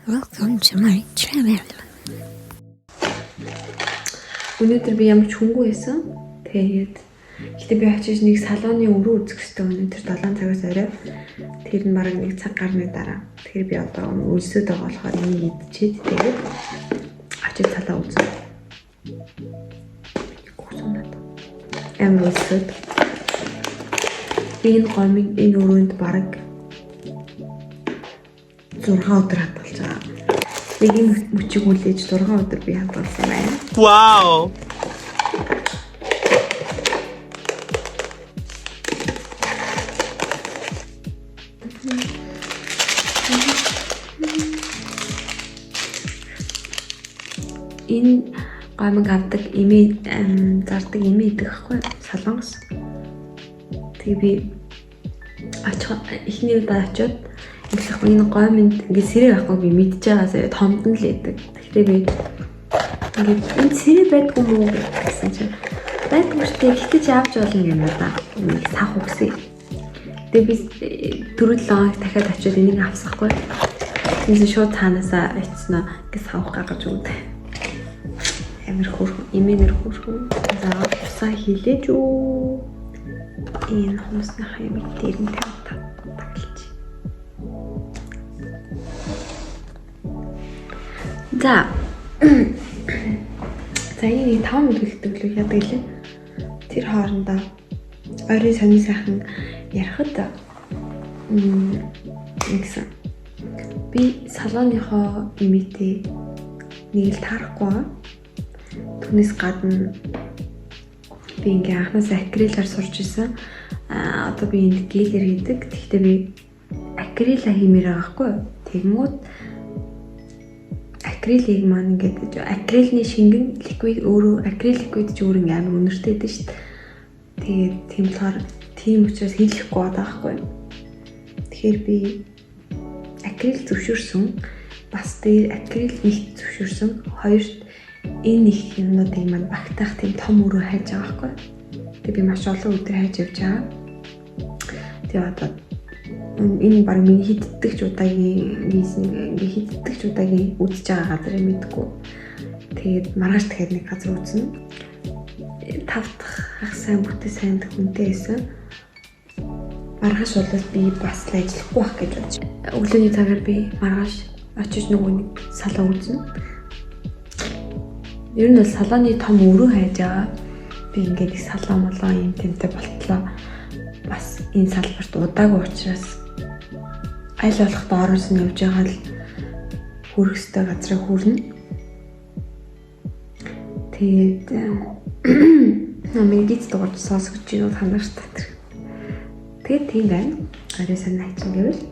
Welcome to my channel. Өнөөдөр би ямар ч хүнгүй байсан. Тэгээд гэтээ би очиж нэг салооны өрөө үзэх хэрэгтэй өнөөдөр 7 цагаас орой. Тэр нь бараг 1 цаг гарны дараа. Тэгэхээр би одоо өлсөд байгаа болохоор энийг идчихэд тэгээд очиж салаа үзнэ. Гүсүнат. Амар өлсөд. Би энэ гомын энэ өрөөнд бараг 6 өдөр хадгалж байгаа. Нэг юм мөчиг үлээж 6 өдөр би хадгалсан байна. Wow! Энэ гомыг авдаг эмээ зардаг эмээ идэх байхгүй Солонгос. Тэгээ би эхний удаа очиод их энэ гомынд ингээд сэрэг авахгүй би мэдж байгаасаа томдон л идэг. Тэгэхээр би ингээд энэ сэрэг байдгүй мүү гэсэн чинь байдгүй штэ гэхдээ чи авч болно юм да. Нэг сах үгсээ. Тэгээ би дөрөв лонг дахиад очиод энийг авсахгүй. Тэгсэн шууд цаанаасаа очсноо ингээд савх гаргаж өгдөө. Амар хөөрхөн эмээнэр хөөрхөн. За усаа хилээж үү. Энэ хүмүүсийн хаймыг дээр нь тавьдаг. За. За энэ 5 минут хэлдэг яадаг лээ. Тэр хоорондоо ойрын сонин сайхан ярихад нэгсэн. Би салооныхоо имитэй нэг л таарахгүй байгаа. Түүнээс гадна би ингээ анхнаасаа акрилаар сурч исэн. Одоо би энд гелээр хийдэг. Тэгэхдээ би акрила хиймээр байгаа хгүй. Тэгмүүд акрилыг маань ингээд акрилны шингэн ликвид өөрөө акрил ликвид ч өөр ингээм амар өнөртэй байдаг шүү дээ. Тэгээд тийм болохоор тийм учраас хийлэхгүй байгаа байхгүй. Тэгэхээр би акрил зөвшөөрсөн. Бас дээр акрил нэг зөвшөөрсөн. Хоёрт энэ их юмнуудыг маань багтаах тийм том өрөө хайж байгаа байхгүй. Тэгээд би маш олон өдөр хайж явж байгаа. Тэгээд одоо энэ баг миний хиддэг ч удаагийн ингээ хиддэг ч удаагийн үзэж байгаа газар юм мэдгүй. Тэгээд маргааш дахиад нэг газар үзнэ. 5 дахь ах сайн бүтэц сайнд хүнтэй байсан. Маргааш болоод би бас л ажиллахгүй байх гэж бодож. Өглөөний цагаар би маргааш очиж нөгөө нэг салаа үзнэ. Ер нь бол салааны том өрөө хайж байгаа. Би ингээд их салаа молоо юм тэмтэй болтлоо. Бас энэ салбарт удаагүй учраас аль болох доороос нь явж байгаа л хүрэх ёстой газраа хүрнэ. Тэгээд намайг гиз дуурж сонсгож байна уу танаас татэр. Тэгээд тийм байна. Арай сайн найцсан гэвэл.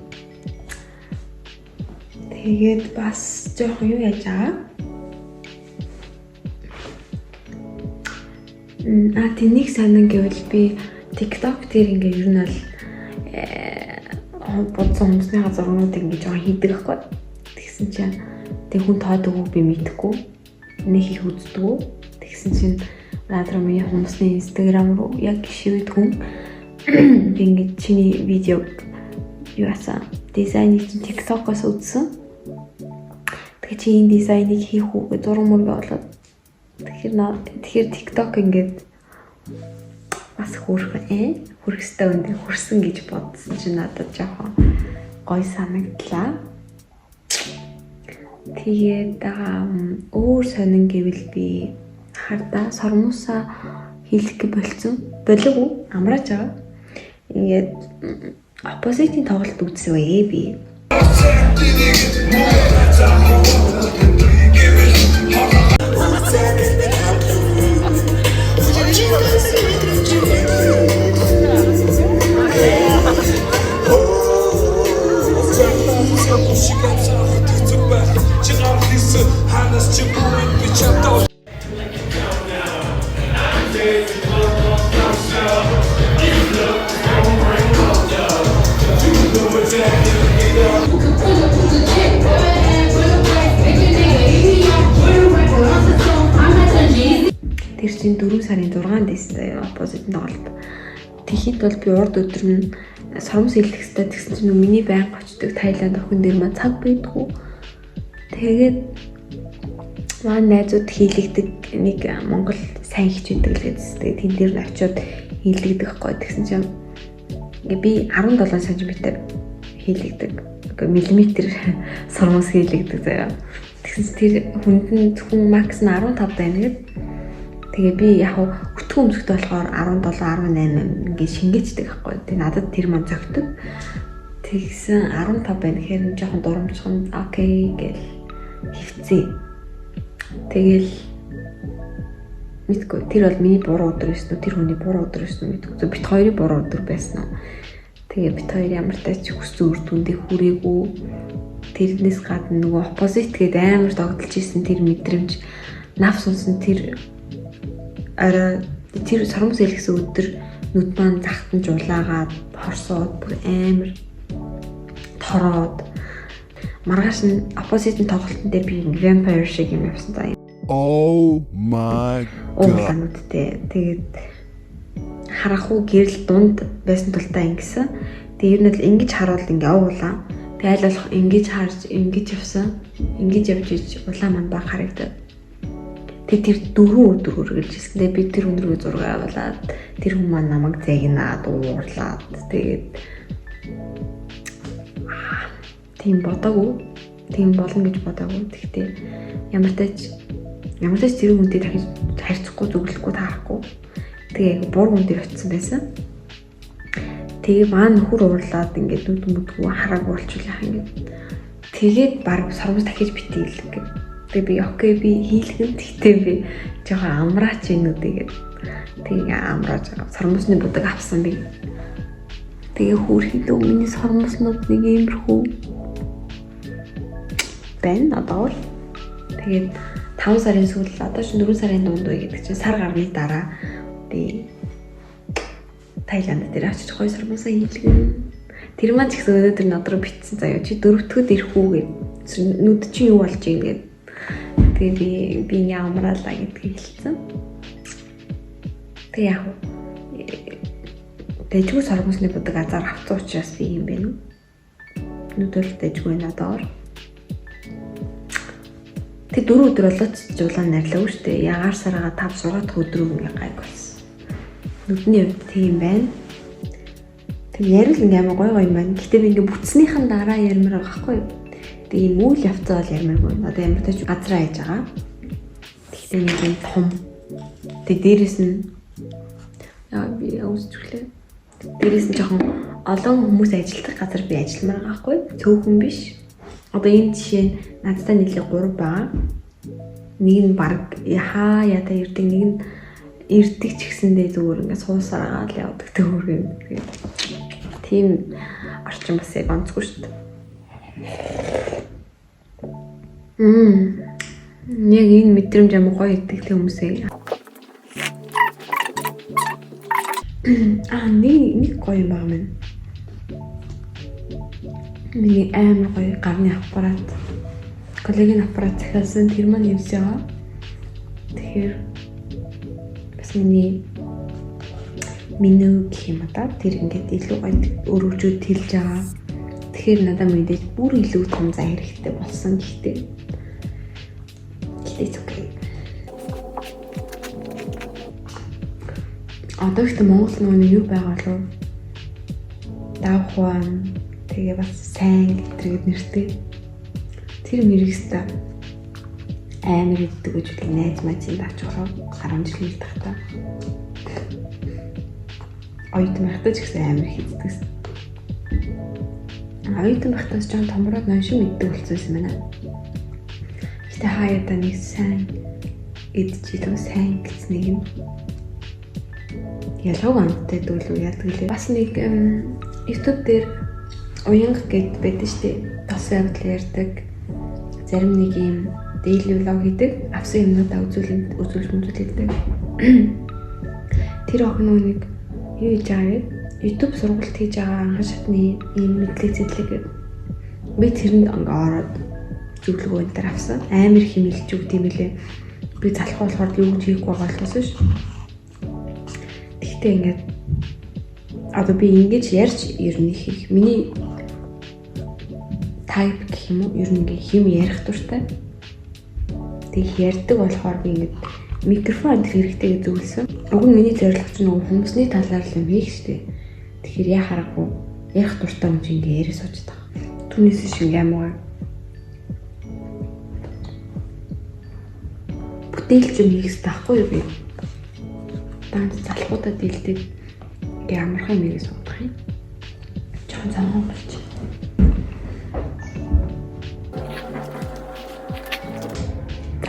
Тэгээд бас жоохон юу яаж байгаа? Тэнийг санан гэвэл би TikTok дээр ингээ ер нь бол бодсон хүмүүсийн зургуудыг ингээ жоохон хийдэг байхгүй. Тэгсэн чинь тэг хүн тоодоггүй би мэдхгүй. Нэг их үздэг. Тэгсэн чинь наадраа миний хүмүүсийн Instagram руу яг шивэд хүн би ингээ чиний видеог юу асан дизайныг чинь TikTok-оос үзсэн. Тэгээ чи энэ дизайныг хийх үү гэж зураг мөргөө болоод тэгэхээр TikTok ингээд бас хүрхэстэй өндөр хүрсэн гэж бодсон чинь надад жоохон гоё санагдлаа. Тэгээд өөр сонин гэвэл би хардаа сормусаа хийх гэж болцсон. Болов уу? Амрааж байгаа. Ингээд оппозитийн тоглолт үзсэвээ би. Тэр чинь 4 сарын 6-нд байсан оппозит тоглолт. Тэгэхэд бол би урд өдөр нь сормос хэлэх хэрэгтэй гэсэн чинь миний байнга очдог Таиланд охин дээр маань цаг байдгүй. Тэгээд маань найзууд хийлэгдэг нэг Монгол сайн хичээдэг л гэсэн. Тэгээд тэн дээр нь очиод хийлэгдэх гоё гэсэн чинь би 17 см хийлэгдэг. Миллиметр сурмус хийлэгдэг заяа. Тэгсэн чинь тэр хүнд нь зөвхөн макс нь 15 байна гэд. Тэгээ би яг өтгөө өмсгтэй болохоор 17 18 ингээд шингээчдэг байхгүй. Тэгээ надад тэр маань зөгтөг. Тэгсэн 15 байна гэхээр нь жоохон дурамжхан окей гэл хөвцөө. Тэгэл мэдгүй тэр бол миний буруу өдөр байсан уу тэр хүний буруу өдөр байсан уу мэдгүй. Бит хоёрын буруу өдөр байсан уу. Тэгээ бит хоёр ямар тач хүссэн үр дүндээ хүрээгүй. Тэрнээс гадна нөгөө оппозит гээд амар догдолж исэн тэр мэдрэмж нав сонсон тэр арай тэр соромс хэлсэн өдөр нүд маань захтан жуулаагаад хорсоод бүр амар тороод маргааш нь оппозитын тоглолтын дээр би vampire шиг юм явсан заа. Oh my god. Уулануудтэй тэгээд харахгүй гэрэл дунд байсан тултаа ингэсэн. Тэгээд ер нь л ингэж харуул ингээ уулаа. Тэгээд аль болох ингэж харж ингэж явсан. Ингэж явж иж улаан маань баг харагдав. Тэгээд тэр 4 өдөр үргэлж ирсэн. Тэгээд би тэр өнөрөө зураг аваад тэр хүмүүс маань намайг загнаад уурлаад тэгээд тийм бодоогүй. Тийм болно гэж бодоогүй. Тэгтээ ямар ч тэр хүнтэй дахиж харьцахгүй зөвлөхгүй таарахгүй. Тэгээ бур хүн дээр очисон байсан. Тэгээ маань нөхөр уурлаад ингээд нүд мүдгүй харааг болчихлаа ингээд. Тэгээд баг сормос дахиж битэл ингээд. Тэгээ би окей би хийлгэн тэгтээ би жоохон амраач юмнуудыгээд. Тэгээ амрааж сормосны будаг авсан би. Тэгээ хүүрхий лөө миний сормоснууд нэг иймэрхүү байна одоо. Тэгээд 5 сарын сүүл одоо ч 4 сарын дунд үе гэдэг чинь сар гарны дараа би Таиланд дээр очиж гоё сормосоо хийлгэн. Тэр маань ч гэсэн өнөөдөр надруу битсэн заяа чи дөрөвдөгд ирэх үү гэд. Нүд чи юу болж юм гэд. Тэгээ би ямаалаа гэдгийг хэлсэн. Тэгээ яг дэжгүй сормосны будаг азар авцсан учраас би юм бэ нү. Нүдэл дэжгүй надаар. Тэг 4 өдөр болоод жуулаа найрлаагүй шүү дээ. Ягаар сараа 5 6 дахь өдрөө ингээ гайг болсон. Нүдний хувьд тийм байна. Тэг ярил ингээ амар гой юм байна. Гэтэ би ингээ бүтснийхэн дараа ярмаар байгаа байхгүй юу? Тэг ийм үйл явцаа бол ярмааргүй. Одоо ямар тач газраа хийж байгаа. Гэтэ нэг юм том. Тэг дээрэс нь яа би ausчихлээ. Дээрэс нь жоохон олон хүмүүс ажилладаг газар би ажилламаар байгаа байхгүй юу? Цөөхөн биш. Одоо энэ жишээ нь надтай нийлээ 3 байгаа. Нэг нь баг яхаа ята ирдэг, нэг нь ирдэг ч гэсэндээ зүгээр ингээд суусараа л явдаг төөр юм. Тийм орчин бас яг онцгүй шүү дээ. Яг энэ мэдрэмж амар гоё идэгтэй хүмүүсээ. Нэг гоё юм байна мэн. Миний амар гоё гарны аппарат. Коллегийн аппарат захиалсан тэр маань явж байгаа. Тэгэхээр бас миний гэх юм да. Тэр ингээд илүү гоё өрөвжүүд хэлж байгаа. Тэгэхээр надад мэдээж бүр илүү том зан хэрэгтэй болсон гэхдээ окей. Одоо ихтэй Монгол нөгөө юу байгаа лөө? Давхуан тэгээ бас сайн гэдэргээд нэртэй. Тэр мэрэгстэй амар иддэг гэж үгүй найз мацын даач ороо 10 жилийн тахта. Оюутан байхдаа ч гэсэн амар хийддэгсэн. Оюутан байхдаас ч томроод ноншин иддэг болсон юм байна. Гэтэ хаяада нэг сайн идчихлээ сайн гэцнийг нь ялгаагүй амттай дүүлүү яадаг лээ. Бас нэг YouTube дээр уянга гэд байдаг штеп. Тос явдал ярьдаг. Зарим нэг юм daily vlog хийдэг. Авсан юмнуудаа үзүүлдэг. Тэр охин нэг юу хийж байгаа вэ? YouTube сургалт хийж байгаа анхан шатны ийм мэдлэг зэдлэг. Би тэрэнд ингээ ороод зөвлөгөө энэ төр авсан. Амар хэмэлж үг тийм үлээ. Би залах болохоор юу гэж хийх байгаа болохоос ш. Тэгтээ ингээд одоо би ингэж ярьж ирнэ хийх. Миний type гэх юм уу? Ер нь ингээ хэм ярих дуртай. Тэг ярьдаг болохоор би ингээд микрофон хэрэгтэй гэж зөвлөсөн. Уг нь миний зорилго чинь хүмүүсний талаар л юм хийх штеп. Тэгэхээр яа харахгүй ярих дуртай юм чи ингээ яриа сууж байгаа. Түүнээс шиг ямар бүтээлч юм хийх хэрэгтэй байхгүй юу би? Данс залхуудад дэлдэг ингээ амархан юм хийх суудах юм. Чон замхан болж.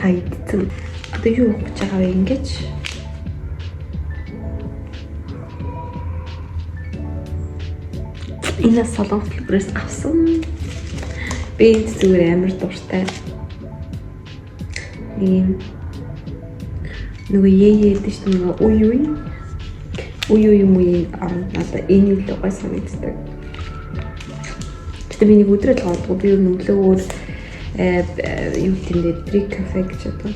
Хайдсан. Одоо юу хийж байгаа вэ ингэж? Энэ солонгос хэлбэрээс авсан. Би зүгээр амар дуртай. Ийм нөгөө яагаад ч нөгөө уй юм надаа энэ л гой санагддаг. Гэтэ би нэг өдрөд гоодгүй би өглөө юу гэмдээ дрик кафе гэж одоо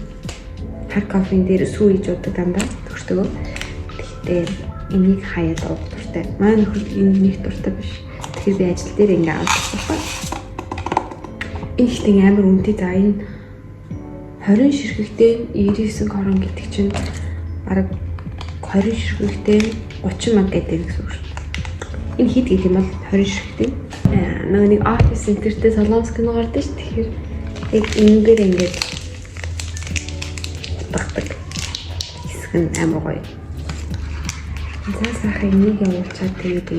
хар кофен дээр сүү хийж уудаг дандаа төгсдөгөө. Гэхдээ энийг хаяад уух дуртай. Манай нөхөр энэ нэг дуртай биш. Тэгэхээр би ажил дээр ингээ авчихсан байна. Энэ ихтэй амар үнэтэй за энэ 20 ширхэгтэй 99 крон гэдэг чинь бараг 20 ширхэгтэй 30 мянга гэдэг гэсэн үг шүү дээ. Энэ хэд гэх юм бол 20 ширхэгтэй. Нөгөө нэг офис центртэй солонгос кино гардаг шүү. Тэгэхээр яг энэгээр ингээд утгадаг. Хэсэг нь амар гоё. За сайхан энийг явуулчаад тэгээд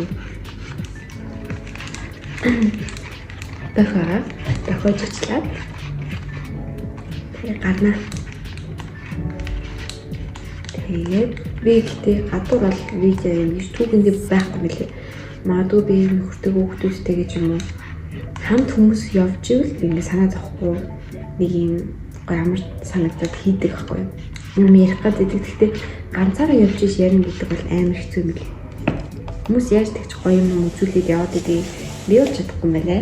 дахиад зочлаад тэгээд гарна. Тэгээд би гэхдээ гадуур бол видео юм биш түүхэндээ байхгүй мэлээ. Магадгүй би нөхөртэй хүүхдүүдтэй гэж юм уу хамт хүмүүс явж ивэл би ингээ санаа зовхгүй нэг юм амар санагдаад хийдэг байхгүй юм ярих гэдэг. Гэхдээ ганцаараа явж иш ярина гэдэг бол амар хэцүү юм лээ. Хүмүүс яаж тэгч гоё юм үзүүлээд яваад идэг би бол чадахгүй юм байна.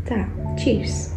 За, cheers.